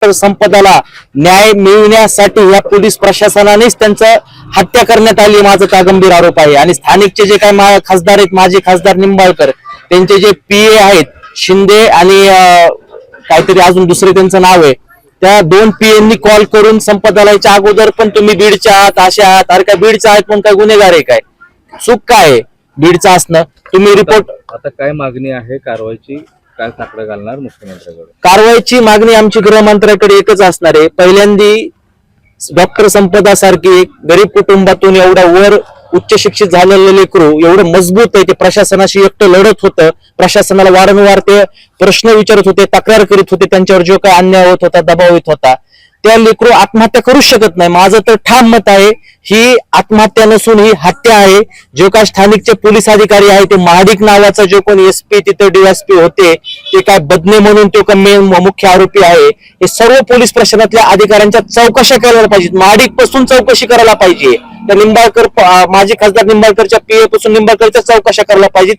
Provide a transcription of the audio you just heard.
Doctor संपदाला न्याय मिळण्यासाठी या पोलीस प्रशासनानेच त्यांचं हत्या करण्यात आली, माझा त्या गंभीर आरोप आहे। आणि स्थानिकचे जे काही खासदार आहेत, माजी खासदार निंबाळकर, त्यांचे जे पीए आहेत शिंदे आणि काहीतरी अजून दुसरे त्यांचं नाव आहे, त्या दोन पीएंनी कॉल करून संपदाला याच्या अगोदर पण तुम्ही बीडच्या आहात, अशा आहात, अरे काय बीडच्या आहेत पण काय गुन्हेगार आहे, काय चूक काय आहे बीडचं असणं, तुम्ही रिपोर्ट। आता काय मागणी आहे कारवाईची, काय साकडं घालणार मुख्यमंत्र्यांकडे? कारवाईची मागणी आमची गृहमंत्र्याकडे एकच असणार आहे। पहिल्यांदी डॉक्टर संपदा सारखी गरीब कुटुंबातून एवढा वर उच्च शिक्षित झालेलं लेकरू एवढं मजबूत आहे, ते प्रशासनाशी एकटं लढत होतं, प्रशासनाला वारंवार ते प्रश्न विचारत होते, तक्रार करीत होते, त्यांच्यावर जो काही अन्याय होत होता, दबाव येत होता, त्या लेकरू आत्महत्या करूच शकत नाही। माझं तर ठाम मत आहे ही आत्महत्या नसून ही हत्या आहे। जो काय स्थानिकचे पोलीस अधिकारी आहे, ते महाडिक नावाचा जो कोणी एसपी तिथे डीएसपी होते, ते काय बदने म्हणून तो मुख्य आरोपी आहे, हे सर्व पोलीस प्रशासनातल्या अधिकाऱ्यांच्या चौकशा करायला पाहिजेत, महाडिक पासून चौकशी करायला पाहिजे। तर निंबाळकर, माजी खासदार निंबाळकरच्या पीए पासून निंबाळकरच्या चौकशा करायला पाहिजेत।